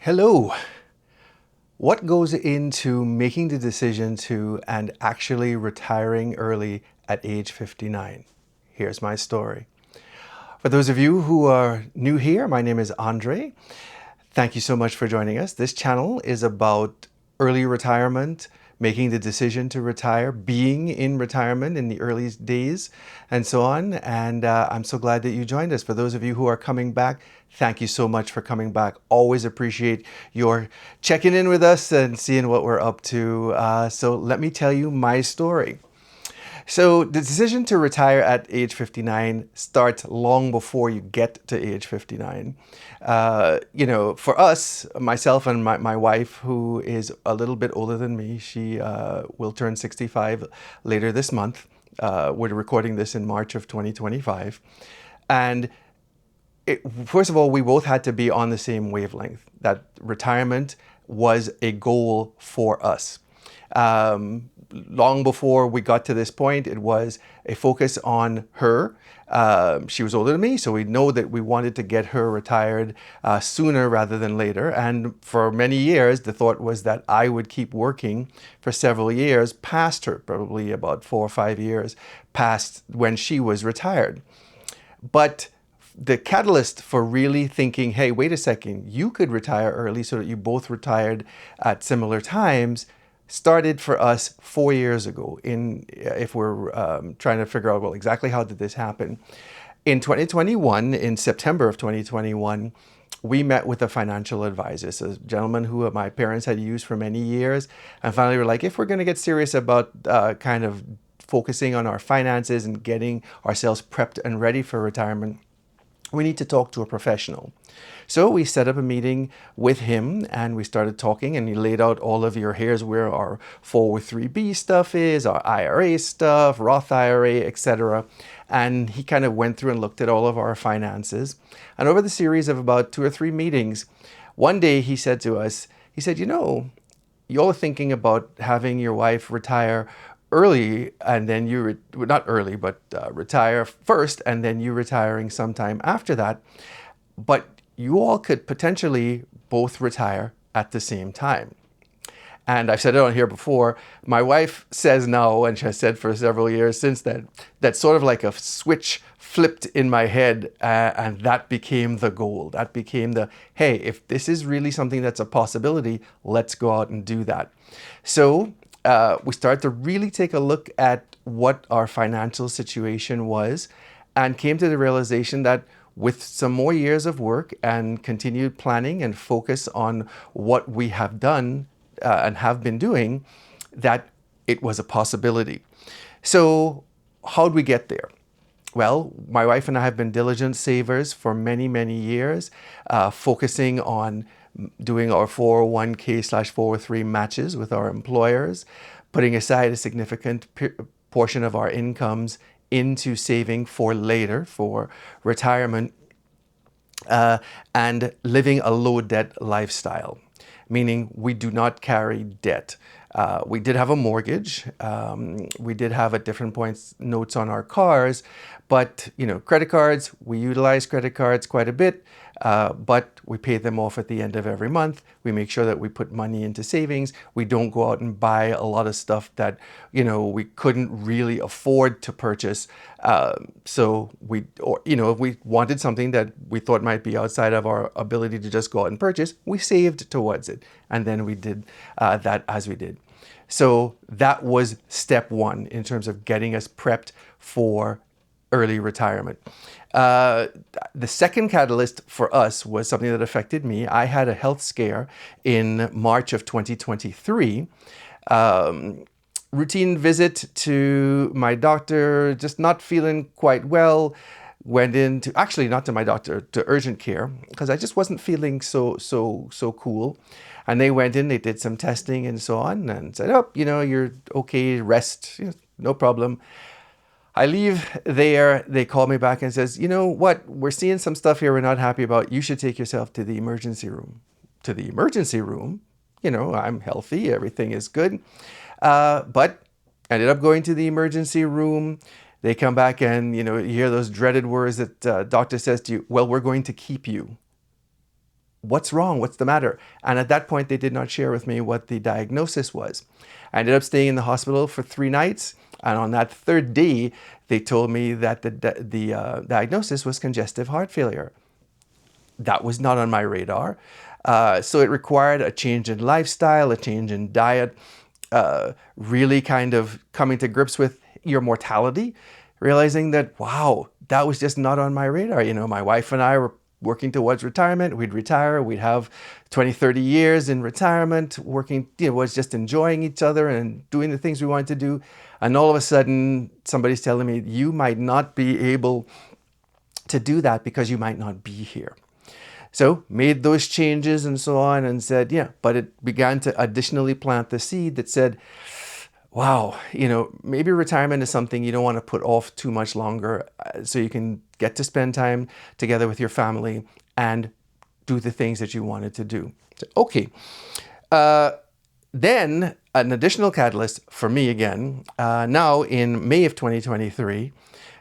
Hello. What goes into making the decision to and actually retiring early at age 59? Here's my story. For those of you who are new here, my name is Andre. Thank you so much for joining us. This channel is about early retirement, making the decision to retire, being in retirement in the early days, and so on. And I'm so glad that you joined us. For those of you who are coming back, thank you so much for coming back. Always appreciate your checking in with us and seeing what we're up to. So let me tell you my story. So the decision to retire at age 59 starts long before you get to age 59. For us, myself and my wife, who is a little bit older than me, she will turn 65 later this month. We're recording this in March of 2025. And first of all, we both had to be on the same wavelength, that retirement was a goal for us. Long before we got to this point, it was a focus on her. She was older than me, so we know that we wanted to get her retired sooner rather than later. And for many years, the thought was that I would keep working for several years past her, probably about 4 or 5 years past when she was retired. But the catalyst for really thinking, hey, wait a second, you could retire early so that you both retired at similar times, started for us 4 years ago. If we're trying to figure out, well, exactly how did this happen? In 2021, in September of 2021, we met with a financial advisor, so a gentleman who my parents had used for many years, and finally were like, if we're going to get serious about kind of focusing on our finances and getting ourselves prepped and ready for retirement, we need to talk to a professional. So we set up a meeting with him and we started talking, and he laid out all of here's where our 403B stuff is, our IRA stuff, Roth IRA, etc. And he kind of went through and looked at all of our finances. And over the series of about 2 or 3 meetings, one day he said to us, he said, y'all are thinking about having your wife retire early, and then not early, but retire first, and then you retiring sometime after that. But you all could potentially both retire at the same time. And I've said it on here before, my wife says no, and she has said for several years since then, that's sort of like a switch flipped in my head, and that became the goal. That became hey, if this is really something that's a possibility, let's go out and do that. So we started to really take a look at what our financial situation was, and came to the realization that with some more years of work and continued planning and focus on what we have done and have been doing, that it was a possibility. So how'd we get there? Well, my wife and I have been diligent savers for many, many years, focusing on doing our 401k/403 matches with our employers, putting aside a significant portion of our incomes into saving for later, for retirement, and living a low debt lifestyle, meaning we do not carry debt. We did have a mortgage. We did have at different points notes on our cars, but credit cards, we utilize credit cards quite a bit, but we pay them off at the end of every month. We make sure that we put money into savings. We don't go out and buy a lot of stuff that we couldn't really afford to purchase. So if we wanted something that we thought might be outside of our ability to just go out and purchase, we saved towards it, and then we did that as we did. So that was step one in terms of getting us prepped for early retirement. The second catalyst for us was something that affected me. I had a health scare in March of 2023. Routine visit to my doctor, just not feeling quite well. Went into, actually not to my doctor, to urgent care, because I just wasn't feeling so cool. And they went in, they did some testing and so on, and said, oh, you're okay, rest, no problem. I leave there, they call me back and says, you know what, we're seeing some stuff here we're not happy about. You should take yourself to the emergency room. To the emergency room? I'm healthy, everything is good. But ended up going to the emergency room. They come back and, you hear those dreaded words that doctor says to you, well, we're going to keep you. what's wrong? What's the matter? And at that point, they did not share with me what the diagnosis was. I ended up staying in the hospital for 3 nights. And on that 3rd day, they told me that the diagnosis was congestive heart failure. That was not on my radar. So it required a change in lifestyle, a change in diet, really kind of coming to grips with your mortality, realizing that, wow, that was just not on my radar. You know, my wife and I were working towards retirement. We'd retire. We'd have 20, 30 years in retirement, working, was just enjoying each other and doing the things we wanted to do. And all of a sudden, somebody's telling me, you might not be able to do that because you might not be here. So made those changes and so on and said, yeah, but it began to additionally plant the seed that said, wow, maybe retirement is something you don't want to put off too much longer so you can get to spend time together with your family and do the things that you wanted to do. So, okay. Then an additional catalyst for me again, now in May of 2023,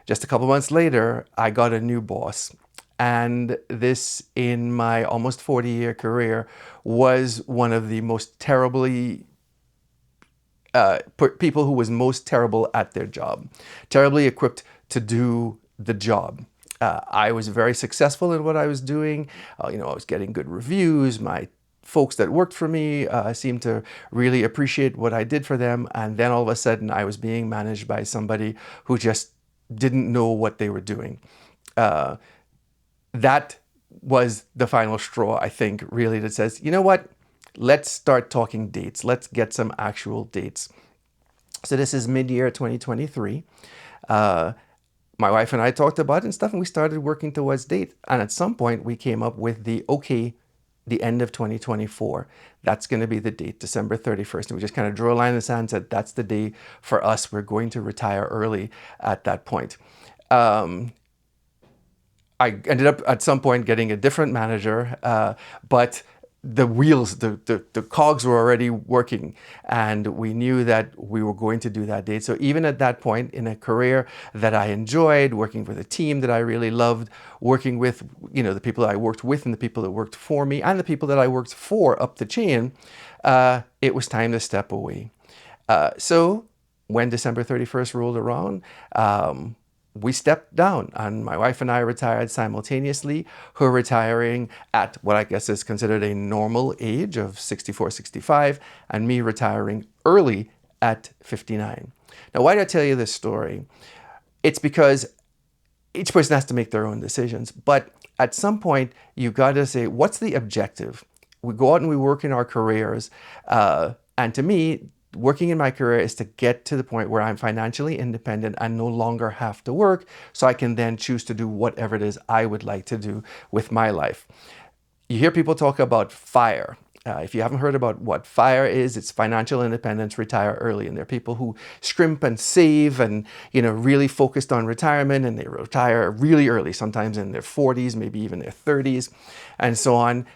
just a couple months later, I got a new boss. And this, in my almost 40-year career, was one of the most terribly people who was most terrible at their job, terribly equipped to do the job. I was very successful in what I was doing. I was getting good reviews. My folks that worked for me seemed to really appreciate what I did for them. And then all of a sudden, I was being managed by somebody who just didn't know what they were doing. That was the final straw, I think, really, that says, you know what? Let's start talking dates. Let's get some actual dates. So this is mid-year 2023. My wife and I talked about it and stuff, and we started working towards date. And at some point, we came up with the end of 2024. That's going to be the date, December 31st. And we just kind of drew a line in the sand and said, that's the day for us. We're going to retire early at that point. I ended up at some point getting a different manager, but the wheels, the cogs were already working, and we knew that we were going to do that date. So even at that point in a career that I enjoyed, working with a team that I really loved, working with, the people that I worked with and the people that worked for me and the people that I worked for up the chain, it was time to step away. So when December 31st rolled around, we stepped down, and my wife and I retired simultaneously, her retiring at what I guess is considered a normal age of 64, 65, and me retiring early at 59. Now, why do I tell you this story? It's because each person has to make their own decisions, but at some point, you got to say, what's the objective? We go out and we work in our careers, and to me, working in my career is to get to the point where I'm financially independent and no longer have to work, so I can then choose to do whatever it is I would like to do with my life. You hear people talk about FIRE. If you haven't heard about what FIRE is, it's financial independence, retire early. And there are people who scrimp and save and, really focused on retirement, and they retire really early, sometimes in their 40s, maybe even their 30s, and so on.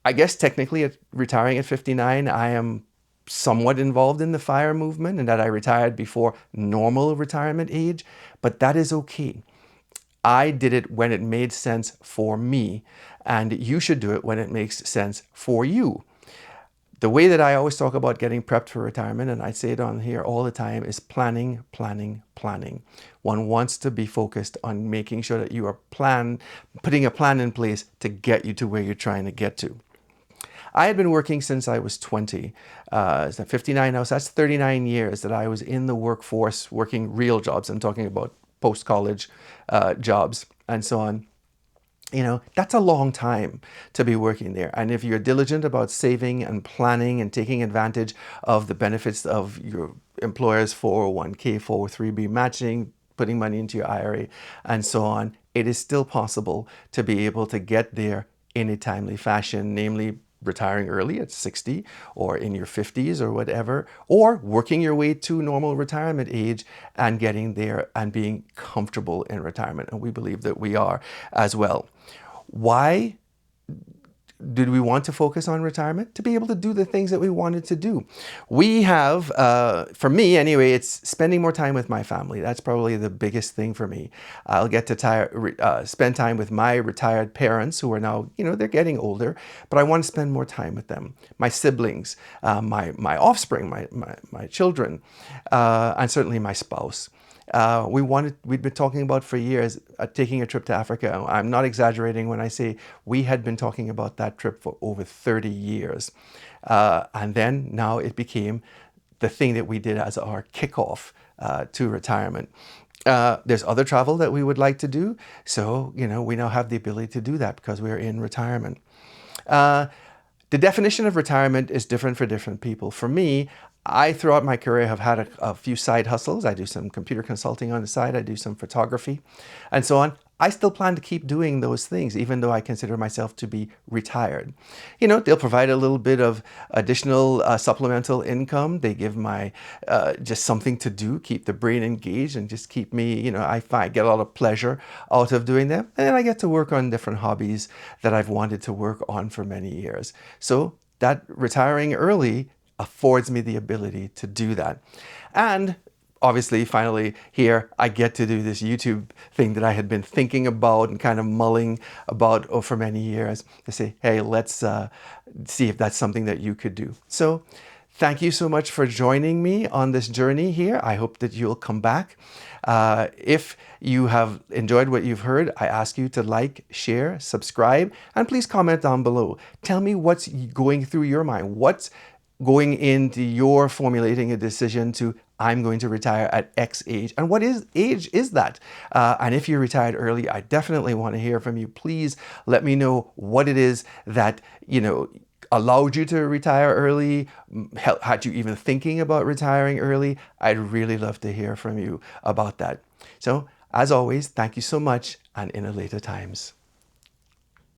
I guess technically retiring at 59, I am somewhat involved in the FIRE movement, and that I retired before normal retirement age, but that is okay. I did it when it made sense for me, and you should do it when it makes sense for you. The way that I always talk about getting prepped for retirement, and I say it on here all the time, is planning, planning, planning. One wants to be focused on making sure that you are putting a plan in place to get you to where you're trying to get to. I had been working since I was 20. It's 59 now, so that's 39 years that I was in the workforce working real jobs. I'm talking about post-college jobs and so on. That's a long time to be working there. And if you're diligent about saving and planning and taking advantage of the benefits of your employer's 401k, 403b matching, putting money into your IRA and so on, it is still possible to be able to get there in a timely fashion, namely retiring early at 60 or in your 50s or whatever, or working your way to normal retirement age and getting there and being comfortable in retirement. And we believe that we are as well. Why did we want to focus on retirement? To be able to do the things that we wanted to do. We have, for me anyway, it's spending more time with my family. That's probably the biggest thing for me. I'll get to spend time with my retired parents who are now, they're getting older, but I want to spend more time with them. My siblings, my offspring, my children, and certainly my spouse. We'd been talking about for years taking a trip to Africa. I'm not exaggerating when I say we had been talking about that trip for over 30 years. And then now it became the thing that we did as our kickoff to retirement. There's other travel that we would like to do. So, we now have the ability to do that because we're in retirement. The definition of retirement is different for different people. For me, I, throughout my career, have had a few side hustles. I do some computer consulting on the side. I do some photography and so on. I still plan to keep doing those things, even though I consider myself to be retired. They'll provide a little bit of additional supplemental income. They give my just something to do, keep the brain engaged and just keep me, I get a lot of pleasure out of doing them. And then I get to work on different hobbies that I've wanted to work on for many years. So that retiring early affords me the ability to do that. And obviously, finally, here, I get to do this YouTube thing that I had been thinking about and kind of mulling about for many years to say, hey, let's see if that's something that you could do. So thank you so much for joining me on this journey here. I hope that you'll come back. If you have enjoyed what you've heard, I ask you to like, share, subscribe, and please comment down below. Tell me what's going through your mind. What's going into your formulating a decision to, I'm going to retire at X age. And what age is that? And if you retired early, I definitely want to hear from you. Please let me know what it is that, allowed you to retire early. Had you even thinking about retiring early? I'd really love to hear from you about that. So as always, thank you so much, and in a later times.